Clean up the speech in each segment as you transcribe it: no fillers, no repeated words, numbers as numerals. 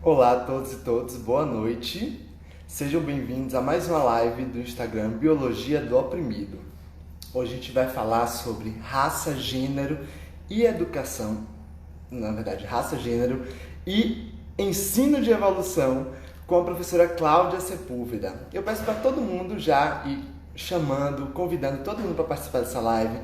Olá a todos e todas, boa noite. Sejam bem-vindos a mais uma live do Instagram Biologia do Oprimido. Hoje a gente vai falar sobre raça, gênero e educação. Na verdade, raça, gênero e ensino de evolução com a professora Cláudia Sepúlveda. Eu peço para todo mundo já ir chamando, convidando todo mundo para participar dessa live.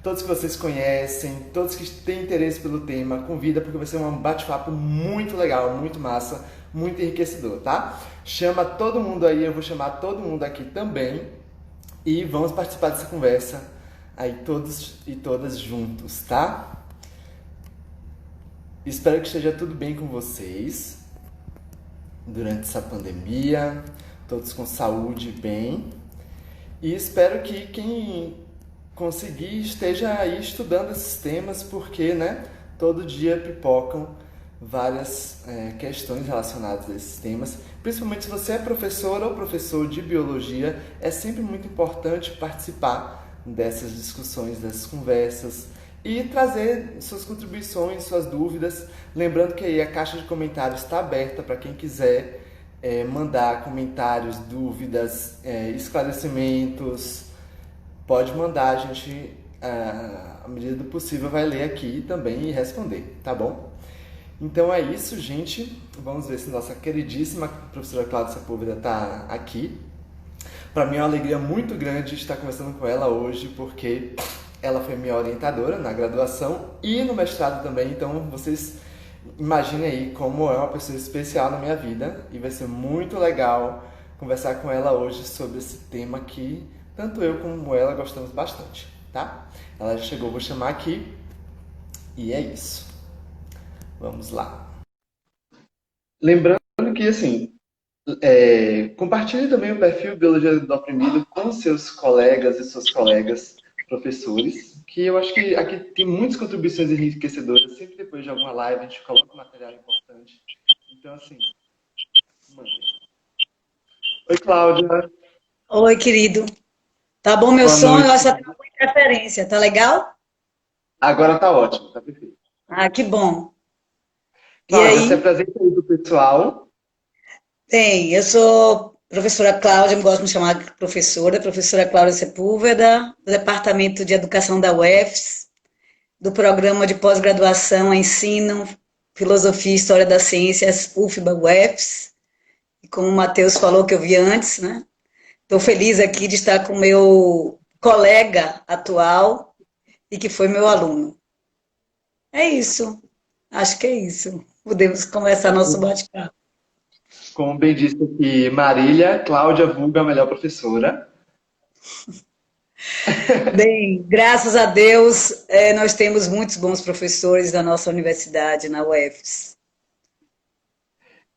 Todos que vocês conhecem, todos que têm interesse pelo tema, convida porque vai ser um bate-papo muito legal, muito massa, muito enriquecedor, tá? Chama todo mundo aí, eu vou chamar todo mundo aqui também e vamos participar dessa conversa aí todos e todas juntos, tá? Espero que esteja tudo bem com vocês durante essa pandemia, todos com saúde e bem. E espero que quem conseguir esteja aí estudando esses temas, porque, né, todo dia pipocam várias questões relacionadas a esses temas. Principalmente se você é professora ou professor de biologia, é sempre muito importante participar dessas discussões, dessas conversas e trazer suas contribuições, suas dúvidas. Lembrando que aí a caixa de comentários está aberta para quem quiser mandar comentários, dúvidas, esclarecimentos. Pode mandar, a gente, à medida do possível, vai ler aqui também e responder, tá bom? Então é isso, gente. Vamos ver se nossa queridíssima professora Cláudia Sepúlveda está aqui. Para mim é uma alegria muito grande estar conversando com ela hoje, porque ela foi minha orientadora na graduação e no mestrado também. Então vocês imaginem aí como é uma pessoa especial na minha vida e vai ser muito legal conversar com ela hoje sobre esse tema que tanto eu como ela gostamos bastante, tá? Ela já chegou, vou chamar aqui e é isso. Vamos lá. Lembrando que, assim, compartilhe também o perfil Biologia do Oprimido com seus colegas e suas colegas professores, que eu acho que aqui tem muitas contribuições enriquecedoras. Sempre depois de alguma live a gente coloca um material importante. Então, assim, mandem. Oi, Cláudia. Oi, querido. Tá bom meu Boa som? Eu acho noite. que tá com interferência. Tá legal? Agora tá ótimo, tá perfeito. Ah, que bom. E Cláudia, se aí? apresenta aí pro pessoal. Tem. Eu sou professora Cláudia, gosto de me chamar de professora Cláudia Sepúlveda, do Departamento de Educação da UFS, do Programa de Pós-Graduação em Ensino, Filosofia e História das Ciências, UFBA-UFS. E como o Matheus falou que eu vi antes, né? Estou feliz aqui de estar com o meu colega atual e que foi meu aluno. É isso. Acho que é isso. Podemos começar nosso bate-papo. Como bem disse aqui, Marília, Cláudia vulga a melhor professora. Bem, graças a Deus, nós temos muitos bons professores da nossa universidade, na UFS.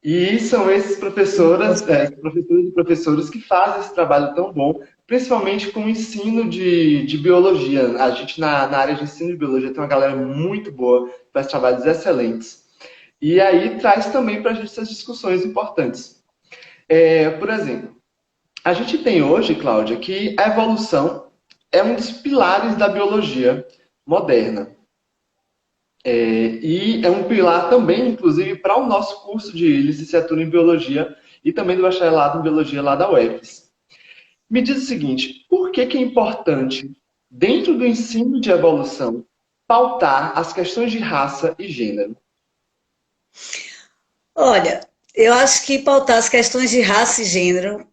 E são esses professores e professores que fazem esse trabalho tão bom, principalmente com o ensino de biologia. A gente, na área de ensino de biologia, tem uma galera muito boa, faz trabalhos excelentes. E aí traz também para a gente essas discussões importantes. Por exemplo, a gente tem hoje, Cláudia, que a evolução é um dos pilares da biologia moderna. E é um pilar também, inclusive, para o nosso curso de licenciatura em biologia e também do bacharelado em biologia lá da UFES. Me diz o seguinte, por que é importante, dentro do ensino de evolução, pautar as questões de raça e gênero? Olha, eu acho que pautar as questões de raça e gênero,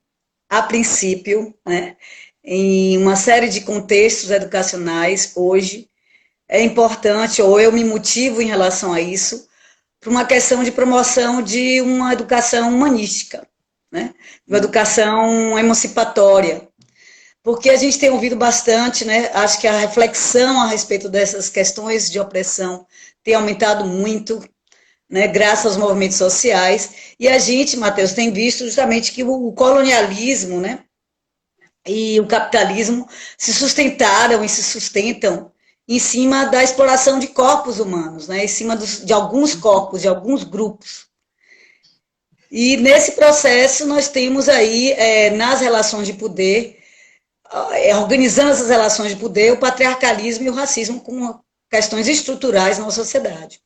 a princípio, né, em uma série de contextos educacionais, hoje, é importante, ou eu me motivo em relação a isso, para uma questão de promoção de uma educação humanística, né? Uma educação emancipatória. Porque a gente tem ouvido bastante, né? Acho que a reflexão a respeito dessas questões de opressão tem aumentado muito, né? Graças aos movimentos sociais. E a gente, Matheus, tem visto justamente que o colonialismo, né? E o capitalismo se sustentaram e se sustentam em cima da exploração de corpos humanos, né? Em cima de alguns corpos, de alguns grupos. E nesse processo nós temos aí, nas relações de poder, organizando essas relações de poder, o patriarcalismo e o racismo como questões estruturais na sociedade.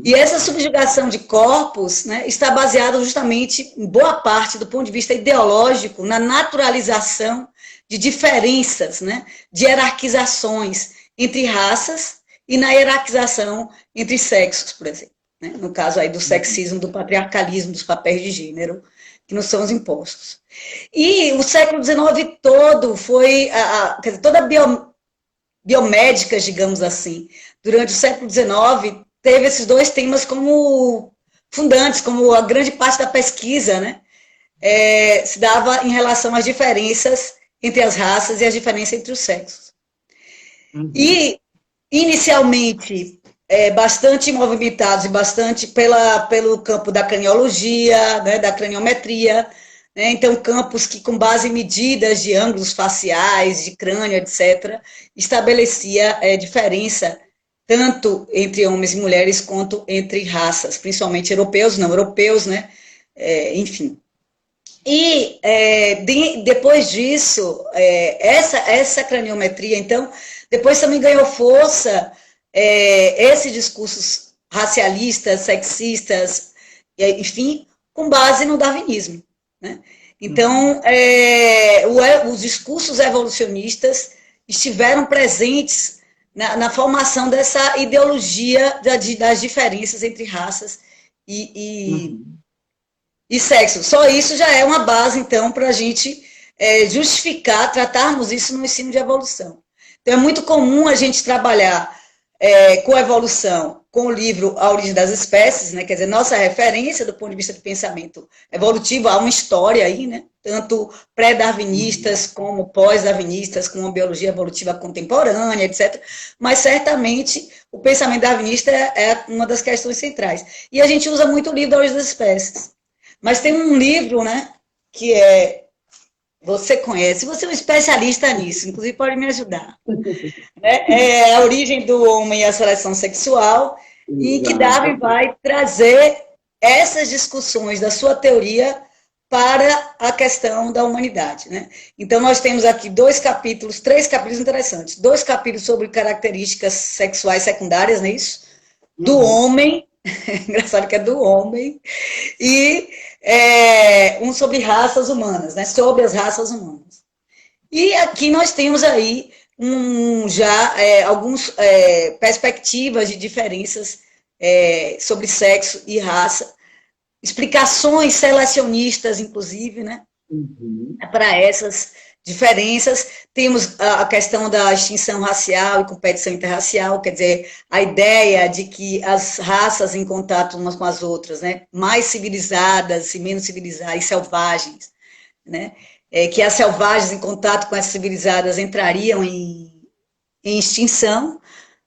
E essa subjugação de corpos, né, está baseada justamente, em boa parte, do ponto de vista ideológico, na naturalização de diferenças, né, de hierarquizações entre raças e na hierarquização entre sexos, por exemplo. Né, no caso aí do sexismo, do patriarcalismo, dos papéis de gênero, que nos são os impostos. E o século XIX todo foi, quer dizer, toda a biomédica, digamos assim, durante o século XIX, teve esses dois temas como fundantes, como a grande parte da pesquisa, né, se dava em relação às diferenças entre as raças e as diferenças entre os sexos. E, inicialmente, bastante movimentados e bastante pelo campo da craniologia, né, da craniometria, né, então campos que, com base em medidas de ângulos faciais, de crânio, etc., estabelecia diferença tanto entre homens e mulheres quanto entre raças, principalmente europeus, não europeus, né? Enfim. E depois disso, essa craniometria, então, depois também ganhou força esses discursos racialistas, sexistas, enfim, com base no darwinismo, né? Então, os discursos evolucionistas estiveram presentes na formação dessa ideologia das diferenças entre raças e sexo. Só isso já é uma base, então, para a gente justificar, tratarmos isso no ensino de evolução. Então, é muito comum a gente trabalhar com a evolução, com o livro A Origem das Espécies, né? Quer dizer, nossa referência do ponto de vista de pensamento evolutivo, há uma história aí, né? Tanto pré-darwinistas como pós-darwinistas, com uma biologia evolutiva contemporânea, etc. Mas, certamente, o pensamento darwinista é uma das questões centrais. E a gente usa muito o livro A Origem das Espécies. Mas tem um livro, né, que você conhece, você é um especialista nisso, inclusive pode me ajudar. Né? É A Origem do Homem e a Seleção Sexual, e que Darwin vai trazer essas discussões da sua teoria para a questão da humanidade. Né? Então, nós temos aqui três capítulos interessantes. 2 capítulos sobre características sexuais secundárias, não é isso? Do homem, engraçado que é do homem, e um sobre raças humanas, né? Sobre as raças humanas. E aqui nós temos aí algumas perspectivas de diferenças sobre sexo e raça, explicações selecionistas, inclusive, né? Para essas diferenças. Temos a questão da extinção racial e competição interracial, quer dizer, a ideia de que as raças em contato umas com as outras, né, mais civilizadas e menos civilizadas, e selvagens, né, que as selvagens em contato com as civilizadas entrariam em extinção,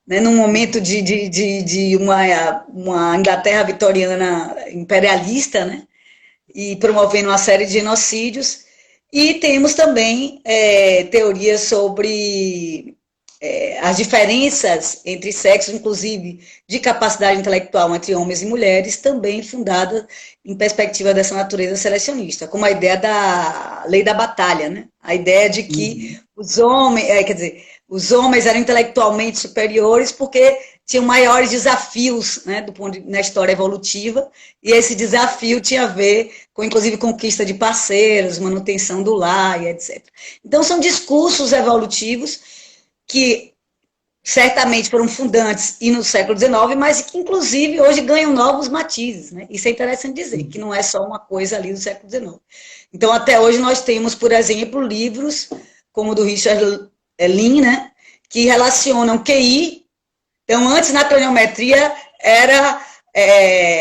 né, num momento de uma Inglaterra vitoriana imperialista, né, e promovendo uma série de genocídios. E temos também teorias sobre as diferenças entre sexos, inclusive de capacidade intelectual entre homens e mulheres, também fundada em perspectiva dessa natureza selecionista, como a ideia da lei da batalha, né? A ideia de que os homens, os homens eram intelectualmente superiores porque tinham maiores desafios, né, na história evolutiva, e esse desafio tinha a ver com, inclusive, conquista de parceiros, manutenção do lar, e etc. Então, são discursos evolutivos que certamente foram fundantes e no século XIX, mas que, inclusive, hoje ganham novos matizes, né? Isso é interessante dizer, que não é só uma coisa ali do século XIX. Então, até hoje, nós temos, por exemplo, livros como o do Richard Lin, né, que relacionam QI. Então, antes, na craniometria, era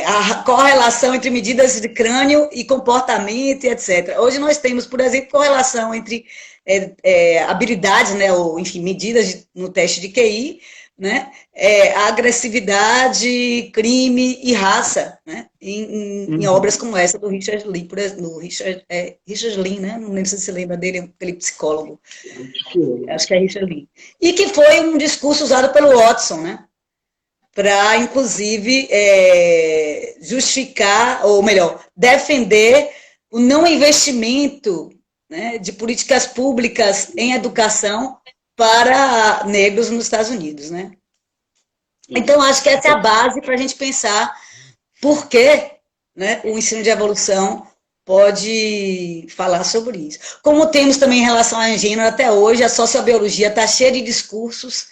a correlação entre medidas de crânio e comportamento, etc. Hoje nós temos, por exemplo, correlação entre habilidades, né, ou, enfim, medidas no teste de QI, né, agressividade, crime e raça, né, em obras como essa do Richard Lin, por exemplo, Richard Lin, né, não lembro se você lembra dele, aquele psicólogo, acho que é Richard Lin, e que foi um discurso usado pelo Watson, né, para, inclusive, justificar, ou melhor, defender o não investimento, né, de políticas públicas em educação para negros nos Estados Unidos, né? Então, acho que essa é a base para a gente pensar por que, né, o ensino de evolução pode falar sobre isso. Como temos também em relação à gênero, até hoje a sociobiologia está cheia de discursos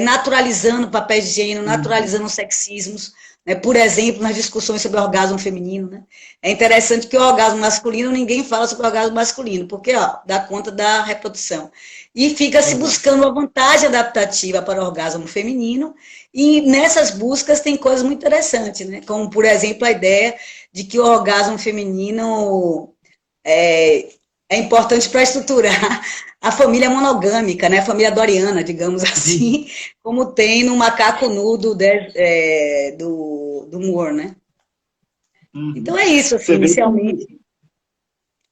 naturalizando papéis de gênero, naturalizando sexismos, né? Por exemplo, nas discussões sobre o orgasmo feminino. Né? É interessante que o orgasmo masculino, ninguém fala sobre o orgasmo masculino, porque dá conta da reprodução. E fica se buscando uma vantagem adaptativa para o orgasmo feminino, e nessas buscas tem coisas muito interessantes, né? Como, por exemplo, a ideia de que o orgasmo feminino é importante para estruturar a família monogâmica, né? A família doriana, digamos assim, como tem no Macaco Nu do Moore, né? Então é isso, assim, inicialmente,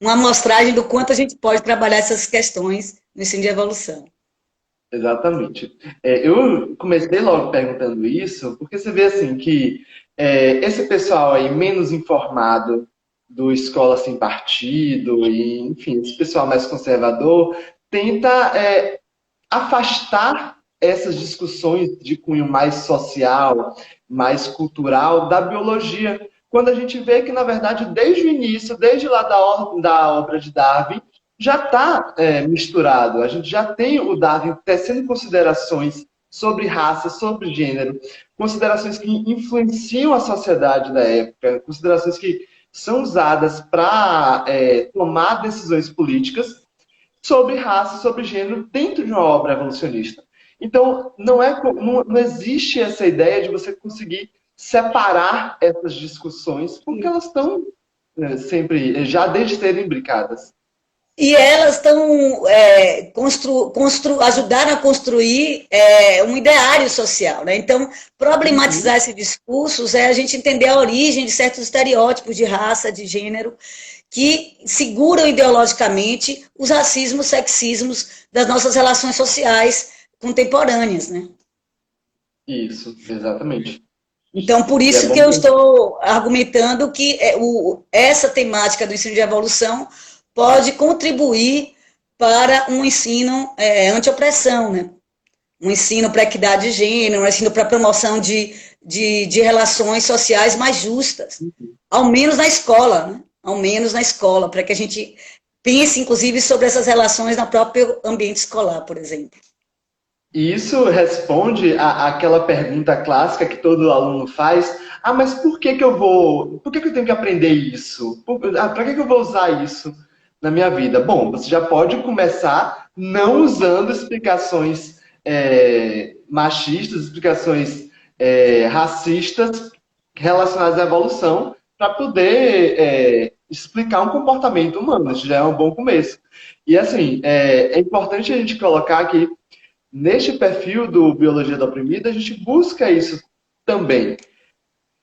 uma amostragem do quanto a gente pode trabalhar essas questões no ensino de evolução. Exatamente. Eu comecei logo perguntando isso, porque você vê assim que esse pessoal aí menos informado do escola sem partido, e enfim, esse pessoal mais conservador, tenta afastar essas discussões de cunho mais social, mais cultural da biologia, quando a gente vê que, na verdade, desde o início, desde lá da obra de Darwin, já está misturado. A gente já tem o Darwin tecendo considerações sobre raça, sobre gênero, considerações que influenciam a sociedade da época, considerações que são usadas para tomar decisões políticas sobre raça, sobre gênero, dentro de uma obra evolucionista. Então, não existe essa ideia de você conseguir separar essas discussões, porque elas estão sempre, já desde serem imbricadas. E elas estão ajudaram a construir um ideário social, né? Então, problematizar esses discursos é a gente entender a origem de certos estereótipos de raça, de gênero, que seguram ideologicamente os racismos, sexismos das nossas relações sociais contemporâneas, né? Isso, exatamente. Então, por isso que eu estou argumentando que essa temática do ensino de evolução pode contribuir para um ensino anti-opressão, né? Um ensino para equidade de gênero, um ensino para promoção de relações sociais mais justas, ao menos na escola, né? Ao menos na escola, para que a gente pense, inclusive, sobre essas relações no próprio ambiente escolar, por exemplo. E isso responde àquela pergunta clássica que todo aluno faz: ah, mas por que eu tenho que aprender isso? Para que eu vou usar isso na minha vida? Bom, você já pode começar não usando explicações machistas, explicações racistas relacionadas à evolução para poder explicar um comportamento humano. Isso já é um bom começo. E assim, é importante a gente colocar que neste perfil do Biologia do Oprimido, a gente busca isso também.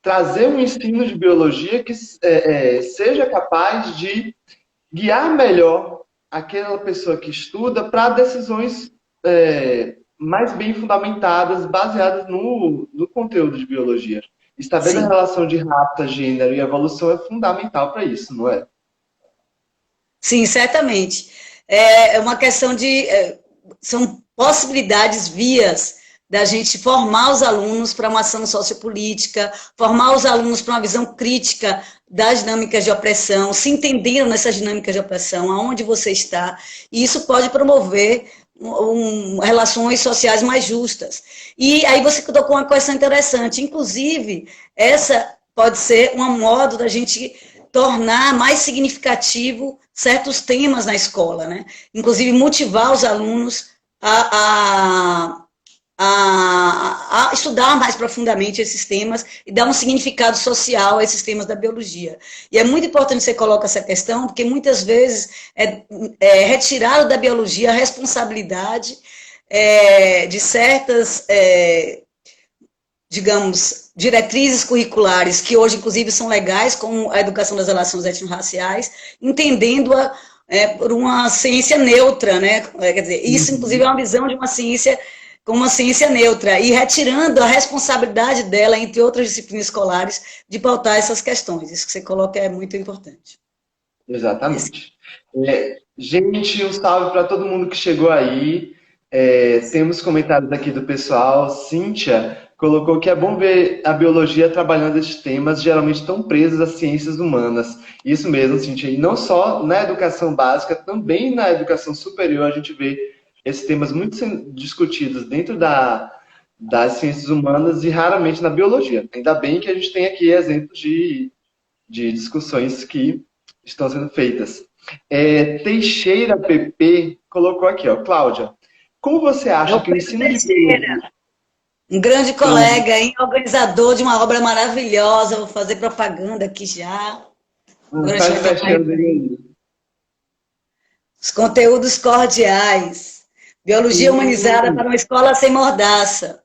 Trazer um ensino de biologia que seja capaz de guiar melhor aquela pessoa que estuda para decisões mais bem fundamentadas, baseadas no conteúdo de biologia. Estabelecer a relação de raça, gênero e evolução é fundamental para isso, não é? Sim, certamente. É uma questão de... são possibilidades, vias da gente formar os alunos para uma ação sociopolítica, formar os alunos para uma visão crítica das dinâmicas de opressão, se entenderam nessas dinâmicas de opressão, aonde você está, e isso pode promover relações sociais mais justas. E aí você tocou uma questão interessante, inclusive, essa pode ser um modo da gente tornar mais significativo certos temas na escola, né? Inclusive motivar os alunos a estudar mais profundamente esses temas e dar um significado social a esses temas da biologia. E é muito importante você colocar essa questão, porque muitas vezes é retirado da biologia a responsabilidade de certas, digamos, diretrizes curriculares, que hoje, inclusive, são legais, como a educação das relações étnico-raciais, entendendo-a por uma ciência neutra, né? Quer dizer, isso, inclusive, é uma visão de uma ciência como uma ciência neutra, e retirando a responsabilidade dela, entre outras disciplinas escolares, de pautar essas questões. Isso que você coloca é muito importante. Exatamente. Gente, um salve para todo mundo que chegou aí. Temos comentários aqui do pessoal. Cíntia colocou que é bom ver a biologia trabalhando esses temas geralmente tão presos às ciências humanas. Isso mesmo, Cintia, e não só na educação básica, também na educação superior a gente vê esses temas muito sendo discutidos dentro das ciências humanas e raramente na biologia. Ainda bem que a gente tem aqui exemplos de discussões que estão sendo feitas. Teixeira PP colocou aqui, ó, Cláudia, como você É acha o que o Pedro ensino de Teixeira, biologia... um grande colega, hein? Organizador de uma obra maravilhosa. Vou fazer propaganda aqui já. Agora a gente Faz vai tocar fechando aí. os conteúdos cordiais. Biologia humanizada para uma escola sem mordaça.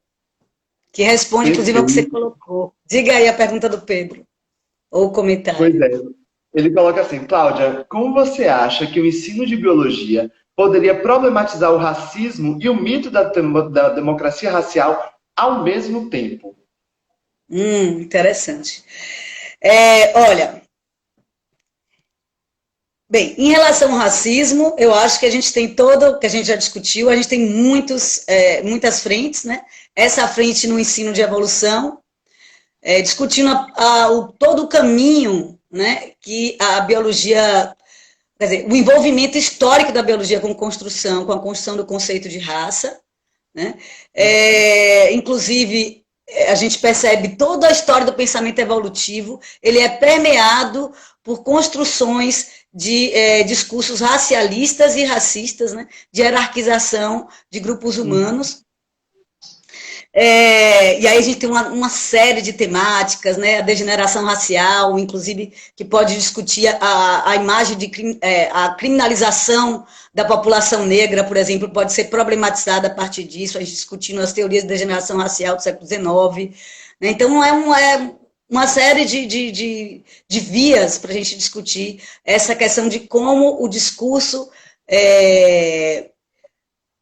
Que responde, inclusive, ao que você Perfeito. colocou. Diga aí a pergunta do Pedro, ou o Pois comentário. é. Ele coloca assim, Cláudia, como você acha que o ensino de biologia poderia problematizar o racismo e o mito da democracia racial ao mesmo tempo? Interessante. Olha, bem, em relação ao racismo, eu acho que a gente tem todo, que a gente já discutiu, a gente tem muitas frentes, né? Essa frente no ensino de evolução, discutindo todo o caminho, né, que a biologia, quer dizer, o envolvimento histórico da biologia com a construção do conceito de raça, né? Inclusive, a gente percebe toda a história do pensamento evolutivo, ele é permeado por construções de discursos racialistas e racistas, né? De hierarquização de grupos humanos. E aí a gente tem uma série de temáticas, né? A degeneração racial, inclusive, que pode discutir a imagem a criminalização da população negra, por exemplo, pode ser problematizada a partir disso, a gente discutindo as teorias de degeneração racial do século XIX. Né? Então, uma série de vias para a gente discutir essa questão de como o discurso,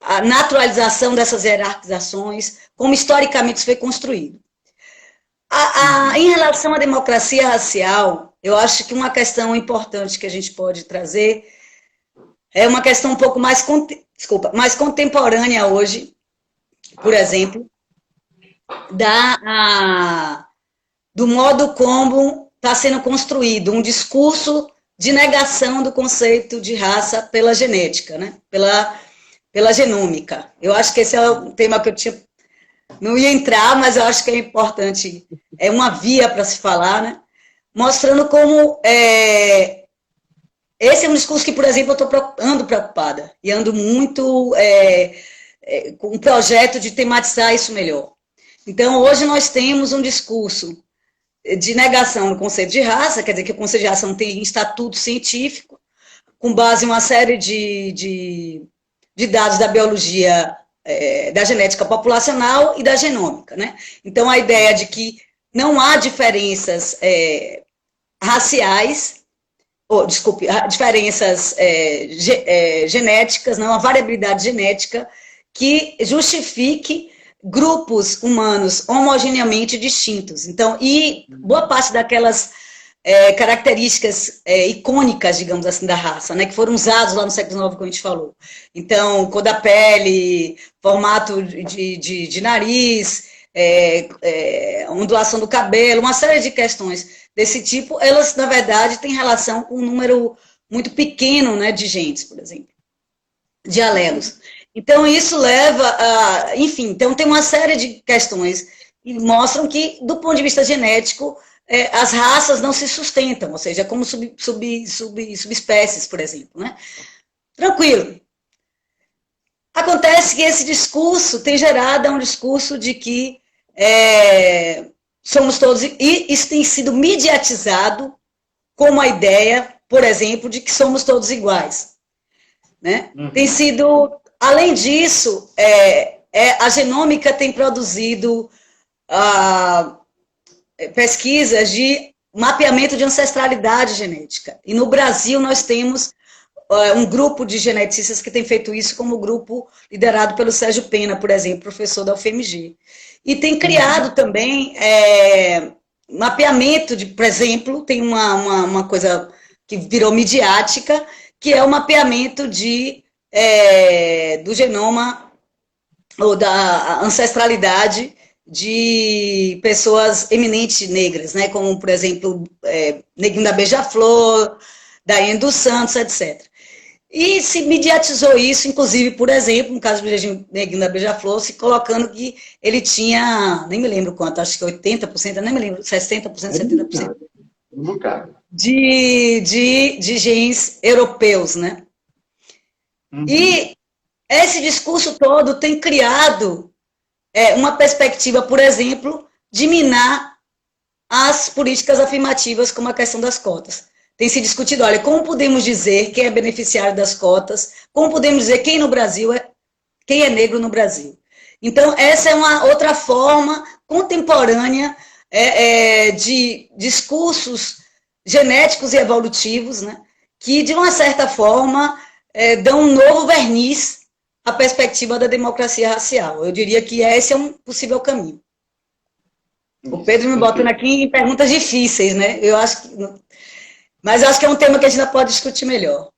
a naturalização dessas hierarquizações, como historicamente isso foi construído. Em relação à democracia racial, eu acho que uma questão importante que a gente pode trazer é uma questão um pouco mais contemporânea hoje, por exemplo, do modo como está sendo construído um discurso de negação do conceito de raça pela genética, né? pela genômica. Eu acho que esse é um tema que eu não ia entrar, mas eu acho que é importante, é uma via para se falar, né? Mostrando como esse é um discurso que, por exemplo, eu ando preocupada e ando muito com um projeto de tematizar isso melhor. Então, hoje nós temos um discurso de negação do conceito de raça, quer dizer que o conceito de raça não tem estatuto científico, com base em uma série de dados da biologia, da genética populacional e da genômica, né? Então, a ideia de que não há diferenças raciais, diferenças genéticas, não, uma variabilidade genética que justifique grupos humanos homogeneamente distintos. Então, e boa parte daquelas características icônicas, digamos assim, da raça, né, que foram usados lá no século XIX, como a gente falou. Então, cor da pele, formato de nariz, ondulação do cabelo, uma série de questões desse tipo, elas, na verdade, têm relação com um número muito pequeno, né, de genes, por exemplo, de alelos. Então, isso leva a... Enfim, então tem uma série de questões que mostram que, do ponto de vista genético, as raças não se sustentam, ou seja, como subespécies, por exemplo. Né? Tranquilo. Acontece que esse discurso tem gerado um discurso de que somos todos... E isso tem sido mediatizado como a ideia, por exemplo, de que somos todos iguais. Né? Tem sido... Além disso, a genômica tem produzido pesquisas de mapeamento de ancestralidade genética. E no Brasil nós temos um grupo de geneticistas que tem feito isso, como o grupo liderado pelo Sérgio Pena, por exemplo, professor da UFMG. E tem criado também mapeamento de, por exemplo, tem uma coisa que virou midiática, que é o mapeamento do genoma ou da ancestralidade de pessoas eminentes negras, né? Como, por exemplo, Neguinho da Beija-Flor, Daiane dos Santos, etc. E se mediatizou isso, inclusive, por exemplo, no caso do Neguinho da Beija-Flor, se colocando que ele tinha, nem me lembro quanto, acho que 80%, nem me lembro, 60%, 70% um bocado. de genes europeus, né? E esse discurso todo tem criado uma perspectiva, por exemplo, de minar as políticas afirmativas, como a questão das cotas. Tem se discutido, olha, como podemos dizer quem é beneficiário das cotas, como podemos dizer quem é negro no Brasil. Então, essa é uma outra forma contemporânea de discursos genéticos e evolutivos, né, que, de uma certa forma, dão um novo verniz à perspectiva da democracia racial. Eu diria que esse é um possível caminho. O Pedro me botando aqui em perguntas difíceis, né? Mas eu acho que é um tema que a gente ainda pode discutir melhor.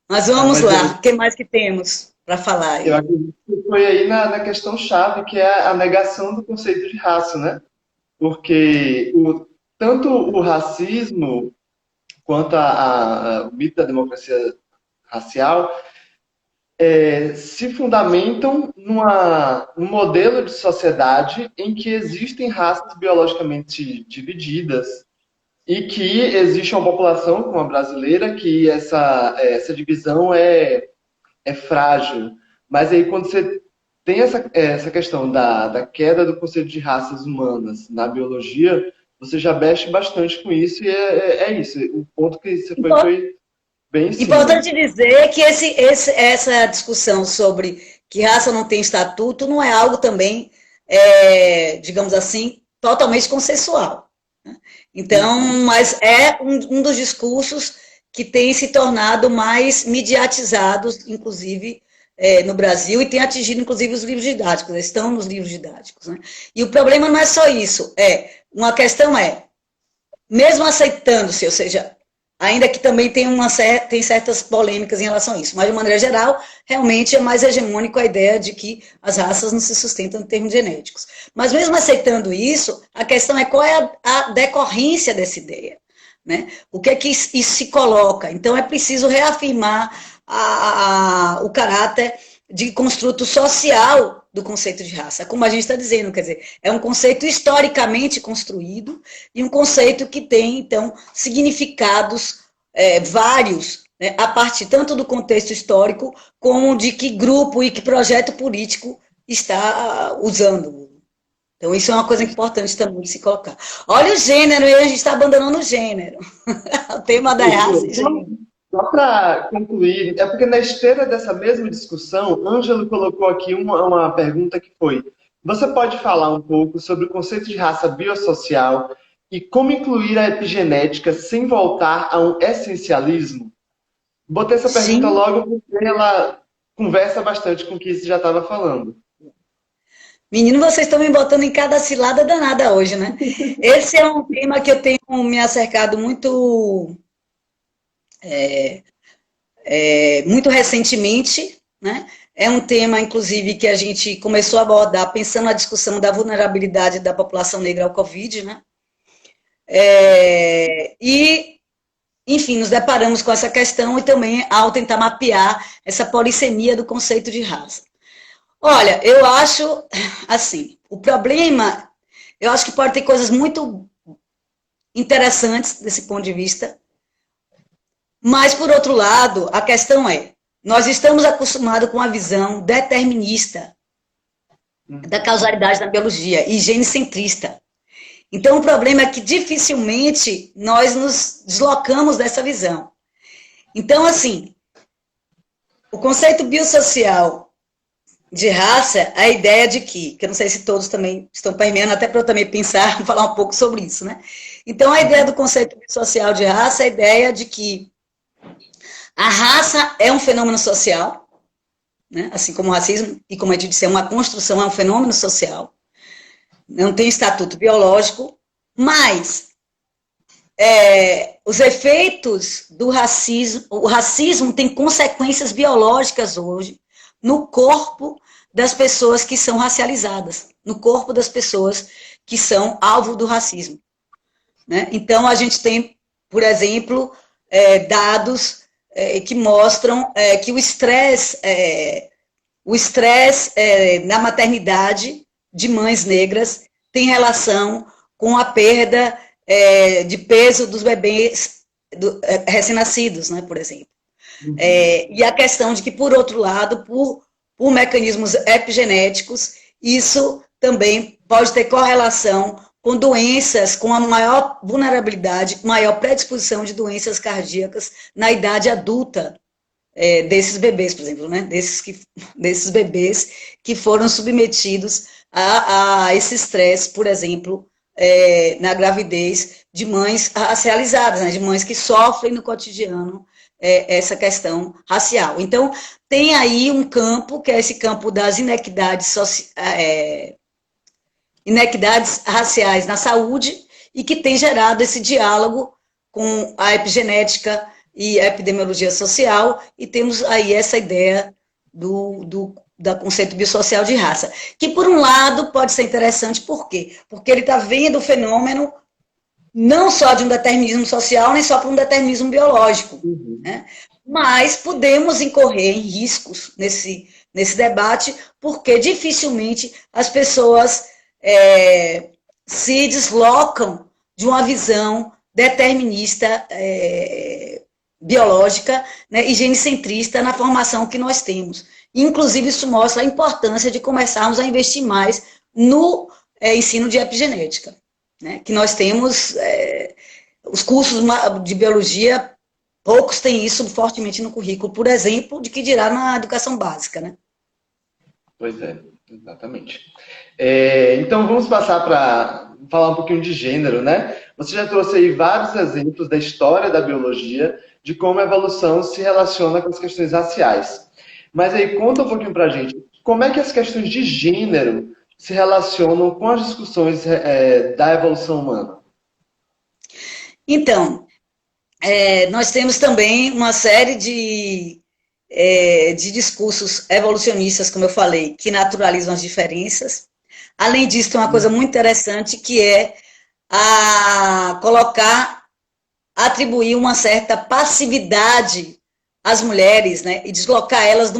Mas vamos lá. O que mais que temos para falar aí? Eu acredito que foi aí na questão-chave, que é a negação do conceito de raça, né? Porque tanto o racismo quanto o mito da democracia racial se fundamentam num modelo de sociedade em que existem raças biologicamente divididas e que existe uma população como a brasileira que essa divisão é frágil. Mas aí quando você tem essa questão da queda do conceito de raças humanas na biologia, você já mexe bastante com isso e é isso. O ponto que você foi bem em cima. Importante dizer que essa discussão sobre que raça não tem estatuto não é algo também, digamos assim, totalmente consensual. Né? Então, mas é um dos discursos que tem se tornado mais mediatizados, inclusive, no Brasil, e tem atingido, inclusive, os livros didáticos, estão nos livros didáticos. Né? E o problema não é só isso, uma questão mesmo aceitando-se, ou seja, ainda que também tem certas polêmicas em relação a isso, mas de maneira geral, realmente é mais hegemônico a ideia de que as raças não se sustentam em termos genéticos. Mas mesmo aceitando isso, a questão é qual é a decorrência dessa ideia, né? O que é que isso se coloca? Então é preciso reafirmar o caráter de construto social do conceito de raça, como a gente está dizendo, quer dizer, é um conceito historicamente construído e um conceito que tem, então, significados vários, né, a partir tanto do contexto histórico como de que grupo e que projeto político está usando. Então, isso é uma coisa importante também de se colocar. Olha o gênero, e a gente está abandonando o gênero. O tema da raça e gênero. Só para concluir, é porque na esteira dessa mesma discussão, Ângelo colocou aqui uma pergunta que foi: você pode falar um pouco sobre o conceito de raça biosocial e como incluir a epigenética sem voltar a um essencialismo? Botei essa pergunta logo porque ela conversa bastante com o que você já estava falando. Menino, vocês estão me botando em cada cilada danada hoje, né? Esse é um tema que eu tenho me acercado muito muito recentemente, né? É um tema, inclusive, que a gente começou a abordar pensando na discussão da vulnerabilidade da população negra ao Covid, né? E, enfim, nos deparamos com essa questão e também ao tentar mapear essa polissemia do conceito de raça. Olha, eu acho, assim, o problema, eu acho que pode ter coisas muito interessantes desse ponto de vista, mas, por outro lado, a questão nós estamos acostumados com a visão determinista da causalidade na biologia e genecentrista. Então, o problema é que dificilmente nós nos deslocamos dessa visão. Então, assim, o conceito biosocial de raça, a ideia de que eu não sei se todos também estão permeando, até para eu também pensar, falar um pouco sobre isso, né? Então, a ideia do conceito biosocial de raça é a ideia de que a raça é um fenômeno social, né? Assim como o racismo, e como a gente disse, é uma construção, é um fenômeno social. Não tem estatuto biológico, mas os efeitos do racismo, o racismo tem consequências biológicas hoje no corpo das pessoas que são racializadas, no corpo das pessoas que são alvo do racismo. Né? Então, a gente tem, por exemplo, dados que mostram que o estresse na maternidade de mães negras tem relação com a perda de peso dos bebês recém-nascidos, né, por exemplo. Uhum. E a questão de que, por outro lado, por mecanismos epigenéticos, isso também pode ter correlação com doenças, com a maior vulnerabilidade, maior predisposição de doenças cardíacas na idade adulta desses bebês, por exemplo, né? Desses bebês que foram submetidos a esse estresse, por exemplo, na gravidez de mães racializadas, né? De mães que sofrem no cotidiano essa questão racial. Então, tem aí um campo, que é esse campo das inequidades raciais na saúde, e que tem gerado esse diálogo com a epigenética e a epidemiologia social, e temos aí essa ideia do conceito biosocial de raça, que, por um lado, pode ser interessante. Por quê? Porque ele está vendo o fenômeno não só de um determinismo social, nem só para um determinismo biológico, né? Mas podemos incorrer em riscos nesse debate, porque dificilmente as pessoas se deslocam de uma visão determinista biológica, né, e genicentrista na formação que nós temos. Inclusive, isso mostra a importância de começarmos a investir mais no ensino de epigenética, né, que nós temos os cursos de biologia, poucos têm isso fortemente no currículo, por exemplo, de que dirá na educação básica, né? Pois é, exatamente. Então, vamos passar para falar um pouquinho de gênero, né? Você já trouxe aí vários exemplos da história da biologia, de como a evolução se relaciona com as questões raciais. Mas aí, conta um pouquinho para a gente, como é que as questões de gênero se relacionam com as discussões da evolução humana? Então, nós temos também uma série de discursos evolucionistas, como eu falei, que naturalizam as diferenças. Além disso, tem uma coisa muito interessante, que é atribuir uma certa passividade às mulheres, né, e deslocar elas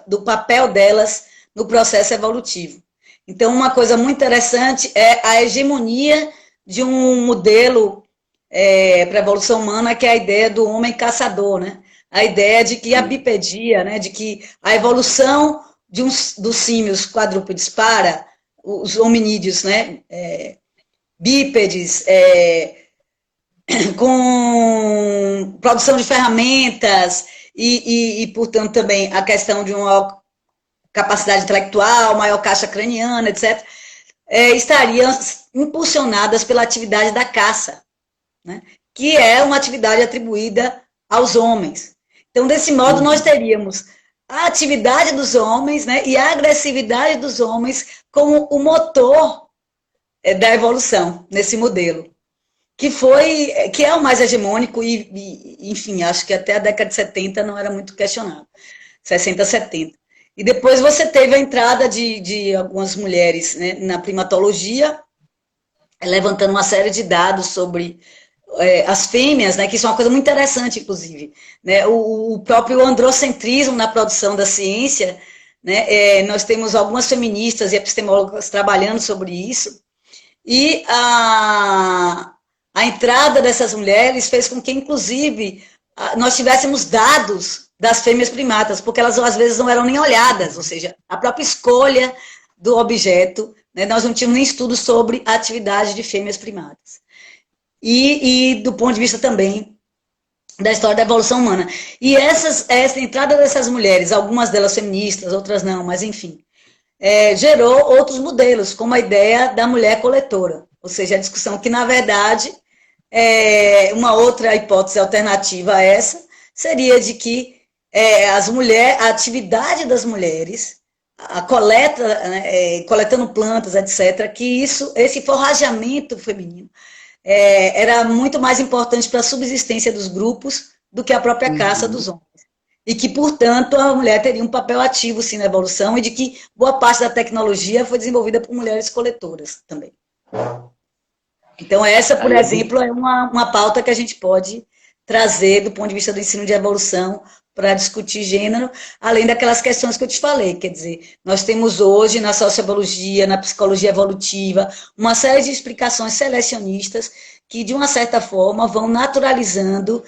do papel delas no processo evolutivo. Então, uma coisa muito interessante é a hegemonia de um modelo para a evolução humana, que é a ideia do homem caçador, né? A ideia de que a bipedia, né, de que a evolução dos símios quadrúpedes para os hominídeos, né, bípedes, com produção de ferramentas e, portanto, também a questão de uma capacidade intelectual, maior caixa craniana, etc., estariam impulsionadas pela atividade da caça, né, que é uma atividade atribuída aos homens. Então, desse modo, nós teríamos a atividade dos homens, né, e a agressividade dos homens como o motor da evolução nesse modelo, que é o mais hegemônico e, enfim, acho que até a década de 70 não era muito questionado, 60, 70. E depois você teve a entrada de algumas mulheres, né, na primatologia, levantando uma série de dados sobre as fêmeas, né, que isso é uma coisa muito interessante, inclusive, né, o próprio androcentrismo na produção da ciência, né, nós temos algumas feministas e epistemólogas trabalhando sobre isso, e a entrada dessas mulheres fez com que, inclusive, nós tivéssemos dados das fêmeas primatas, porque elas às vezes não eram nem olhadas, ou seja, a própria escolha do objeto, né, nós não tínhamos nem estudos sobre a atividade de fêmeas primatas. E do ponto de vista também da história da evolução humana. E essa entrada dessas mulheres, algumas delas feministas, outras não, mas enfim, gerou outros modelos, como a ideia da mulher coletora, ou seja, a discussão que, na verdade, uma outra hipótese alternativa a essa seria de que a atividade das mulheres, a coleta, coletando plantas, etc., que esse forrageamento feminino era muito mais importante para a subsistência dos grupos do que a própria caça dos homens. e que, portanto, a mulher teria um papel ativo, sim, na evolução, e de que boa parte da tecnologia foi desenvolvida por mulheres coletoras também. Então, essa, por exemplo, é uma pauta que a gente pode trazer do ponto de vista do ensino de evolução para discutir gênero, além daquelas questões que eu te falei. Quer dizer, nós temos hoje na sociobiologia, na psicologia evolutiva, uma série de explicações selecionistas que, de uma certa forma, vão naturalizando,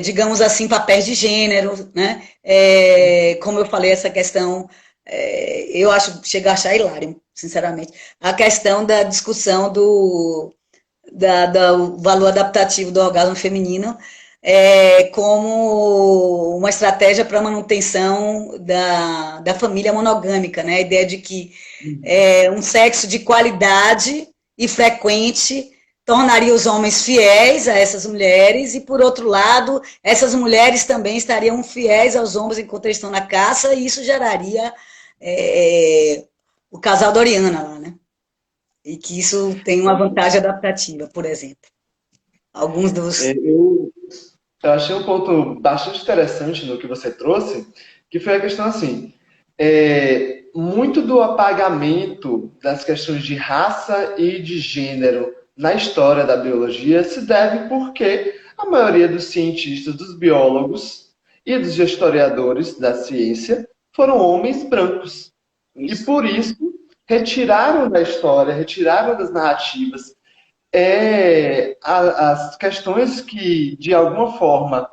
digamos assim, papéis de gênero, né? Como eu falei, essa questão, eu chego a achar hilário, sinceramente, a questão da discussão do valor adaptativo do orgasmo feminino como uma estratégia para a manutenção da família monogâmica, né? A ideia de que um sexo de qualidade e frequente tornaria os homens fiéis a essas mulheres e, por outro lado, essas mulheres também estariam fiéis aos homens enquanto eles estão na caça, e isso geraria o casal da Oriana lá, né? E que isso tem uma vantagem adaptativa, por exemplo. Alguns dos... Eu achei um ponto bastante interessante no que você trouxe, que foi a questão assim, muito do apagamento das questões de raça e de gênero na história da biologia se deve porque a maioria dos cientistas, dos biólogos e dos historiadores da ciência foram homens brancos. E por isso retiraram da história, retiraram das narrativas as questões que, de alguma forma,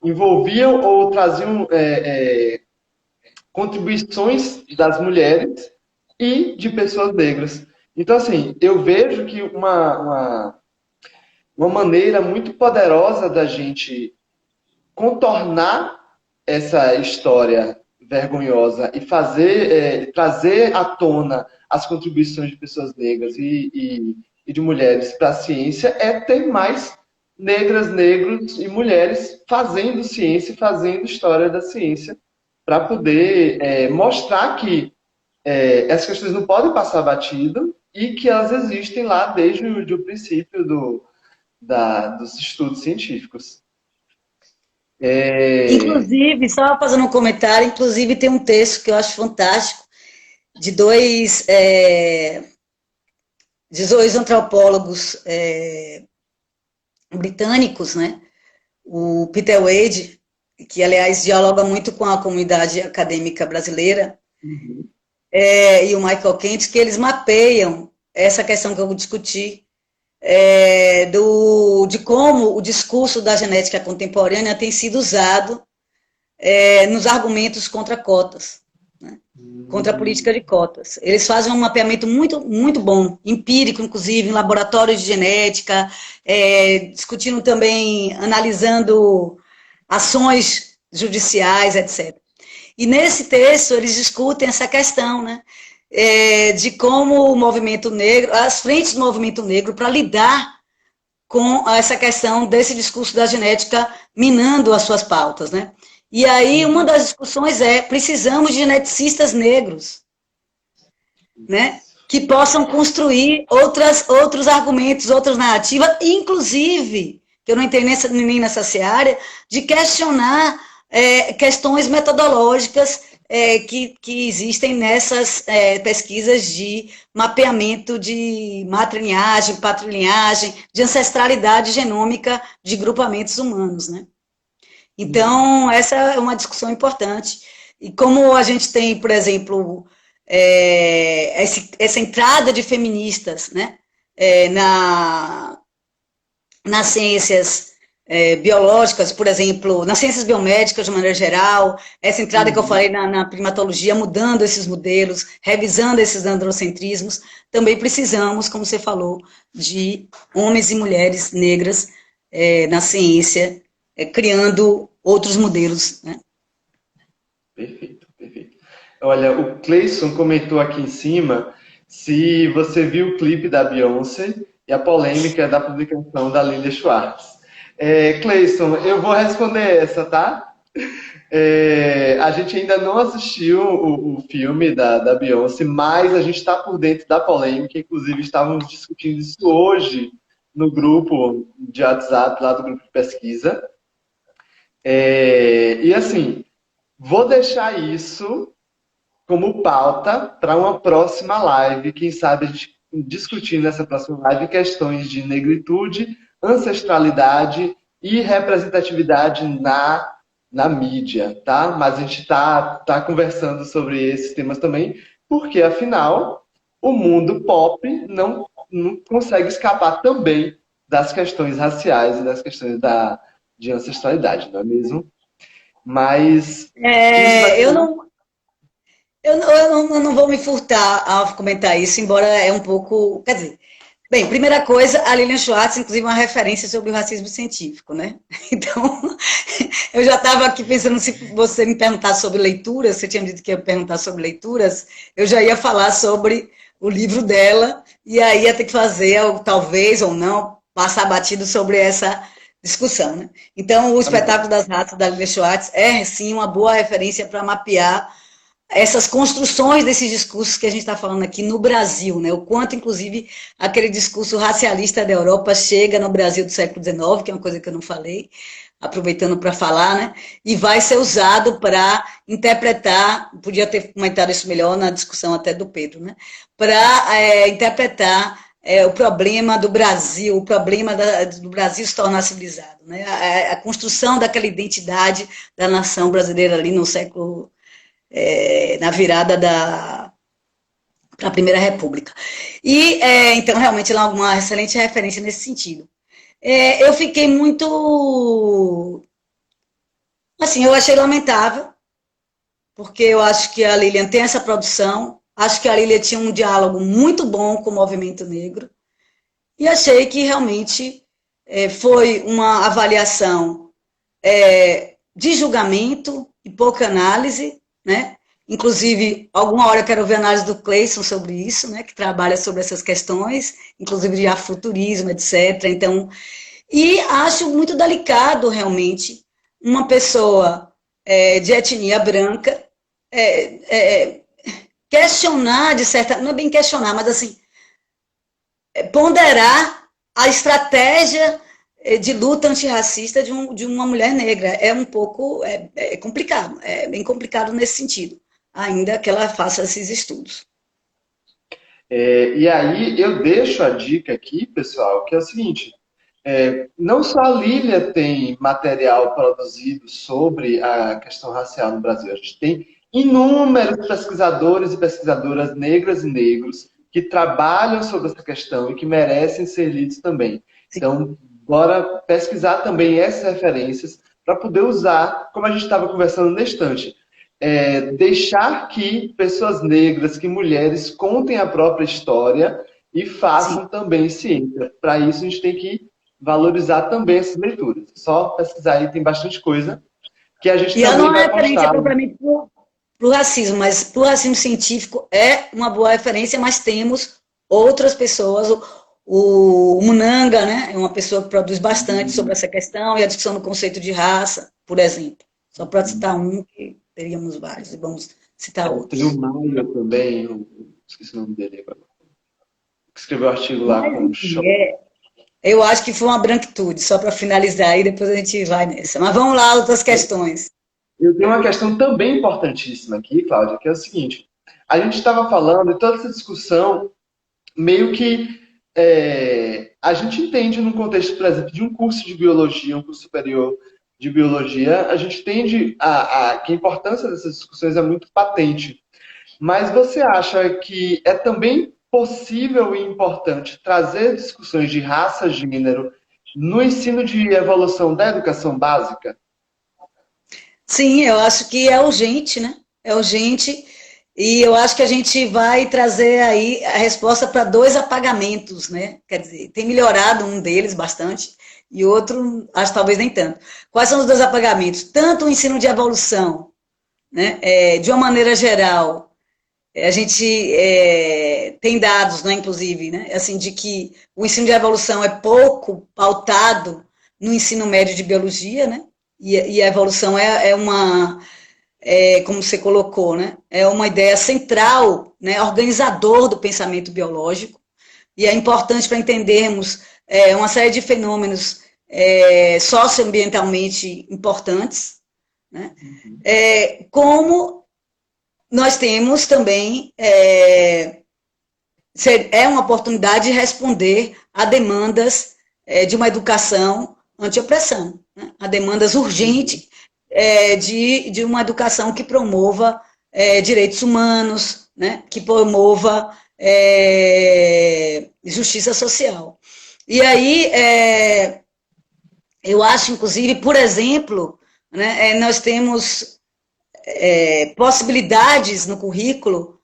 envolviam ou traziam contribuições das mulheres e de pessoas negras. Então, assim, eu vejo que uma maneira muito poderosa da gente contornar essa história vergonhosa e trazer à tona as contribuições de pessoas negras e de mulheres para a ciência é ter mais negras, negros e mulheres fazendo ciência e fazendo história da ciência para poder mostrar que essas questões não podem passar batido e que elas existem lá desde o princípio dos estudos científicos. Inclusive, só fazendo um comentário, inclusive tem um texto que eu acho fantástico, de dois antropólogos britânicos, né? O Peter Wade, que, aliás, dialoga muito com a comunidade acadêmica brasileira, e o Michael Kent, que eles mapeiam essa questão que eu discuti, de como o discurso da genética contemporânea tem sido usado nos argumentos contra cotas, né? Contra a política de cotas. Eles fazem um mapeamento muito, muito bom, empírico, inclusive, em laboratórios de genética, discutindo também, analisando ações judiciais, etc. E nesse texto eles discutem essa questão, né? De como o movimento negro, as frentes do movimento negro, para lidar com essa questão desse discurso da genética minando as suas pautas, né? E aí uma das discussões precisamos de geneticistas negros, né? Que possam construir outros argumentos, outras narrativas, inclusive, que eu não entrei nem nessa seara, de questionar questões metodológicas que existem nessas pesquisas de mapeamento de matrilinhagem, patrilinhagem, de ancestralidade genômica de grupamentos humanos, né? Então, essa é uma discussão importante. E como a gente tem, por exemplo, essa entrada de feministas, né, nas ciências biológicas, por exemplo, nas ciências biomédicas de maneira geral, essa entrada que eu falei na primatologia, mudando esses modelos, revisando esses androcentrismos, também precisamos, como você falou, de homens e mulheres negras na ciência, criando outros modelos, né? Perfeito, perfeito. Olha, o Cleison comentou aqui em cima se você viu o clipe da Beyoncé e a polêmica da publicação da Lilia Schwartz. Cleison, eu vou responder essa, tá? A gente ainda não assistiu o filme da Beyoncé, mas a gente está por dentro da polêmica, inclusive estávamos discutindo isso hoje no grupo de WhatsApp, lá do grupo de pesquisa. E assim, vou deixar isso como pauta para uma próxima live. Quem sabe a gente discutir nessa próxima live questões de negritude, ancestralidade e representatividade na mídia, tá? Mas a gente tá conversando sobre esses temas também, porque afinal o mundo pop não consegue escapar também das questões raciais e das questões de ancestralidade, não é mesmo? Mas isso vai É, ser. eu não vou me furtar a comentar isso, embora é um pouco. Quer dizer, bem, primeira coisa, a Lilian Schwartz, inclusive, é uma referência sobre o racismo científico, né? Então, eu já estava aqui pensando, se você me perguntar sobre leituras, você tinha dito que ia perguntar sobre leituras, eu já ia falar sobre o livro dela, e aí ia ter que fazer, talvez ou não, passar batido sobre essa discussão, né? Então, o espetáculo das raças da Lilian Schwartz é, sim, uma boa referência para mapear essas construções desses discursos que a gente está falando aqui no Brasil, né? O quanto, inclusive, aquele discurso racialista da Europa chega no Brasil do século XIX, que é uma coisa que eu não falei, aproveitando para falar, né? E vai ser usado para interpretar, podia ter comentado isso melhor na discussão até do Pedro, né? Para interpretar o problema do Brasil, o problema do Brasil se tornar civilizado, né? A construção daquela identidade da nação brasileira ali no século na virada da Primeira República. E, então, realmente, ela é uma excelente referência nesse sentido. Eu fiquei muito... Assim, eu achei lamentável, porque eu acho que a Lilian tem essa produção, acho que a Lilian tinha um diálogo muito bom com o movimento negro, e achei que realmente foi uma avaliação de julgamento e pouca análise, né? Inclusive, alguma hora eu quero ver a análise do Cleison sobre isso, né? Que trabalha sobre essas questões, inclusive de afrofuturismo, etc. Então, e acho muito delicado, realmente, uma pessoa de etnia branca questionar, de certa... Não é bem questionar, mas assim, ponderar a estratégia de luta antirracista de uma mulher negra. É um pouco complicado, é bem complicado nesse sentido, ainda que ela faça esses estudos. E aí eu deixo a dica aqui, pessoal, que é o seguinte: não só a Lília tem material produzido sobre a questão racial no Brasil, a gente tem inúmeros pesquisadores e pesquisadoras negras e negros que trabalham sobre essa questão e que merecem ser lidos também. Então, bora pesquisar também essas referências para poder usar, como a gente estava conversando na estante, deixar que pessoas negras, que mulheres contem a própria história e façam Sim. também ciência. Para isso, a gente tem que valorizar também essas leituras. Só pesquisar aí, tem bastante coisa que a gente E ela também não é vai referência postar. propriamente para o racismo, mas para o racismo científico é uma boa referência, mas temos outras pessoas, o Munanga, né, é uma pessoa que produz bastante sobre essa questão, e a discussão do conceito de raça, por exemplo. Só para citar um, que teríamos vários, e vamos citar Tem o outros. Maia também, eu esqueci o nome dele agora, que escreveu um artigo lá Mas, com o enfim, Show. eu acho que foi uma branquitude, só para finalizar, e depois a gente vai nessa. Mas vamos lá, outras questões. Eu tenho uma questão também importantíssima aqui, Cláudia, que é o seguinte: a gente estava falando, e toda essa discussão, meio que a gente entende num contexto, por exemplo, de um curso de biologia, um curso superior de biologia, a gente entende que a importância dessas discussões é muito patente. Mas você acha que é também possível e importante trazer discussões de raça, gênero, no ensino de evolução da educação básica? Sim, eu acho que é urgente, né? É urgente. E eu acho que a gente vai trazer aí a resposta para dois apagamentos, né? Quer dizer, tem melhorado um deles bastante e outro, acho que talvez nem tanto. Quais são os dois apagamentos? Tanto o ensino de evolução, né? De uma maneira geral, a gente tem dados, né, inclusive, né? Assim, de que o ensino de evolução é pouco pautado no ensino médio de biologia, né? E a evolução é uma como você colocou, né? É uma ideia central, né? Organizador do pensamento biológico, e é importante para entendermos uma série de fenômenos socioambientalmente importantes, né? Como nós temos também uma oportunidade de responder a demandas de uma educação anti-opressão, né? A demandas urgentes de uma educação que promova direitos humanos, né? Que promova justiça social. E aí, eu acho, inclusive, por exemplo, né, nós temos possibilidades no currículo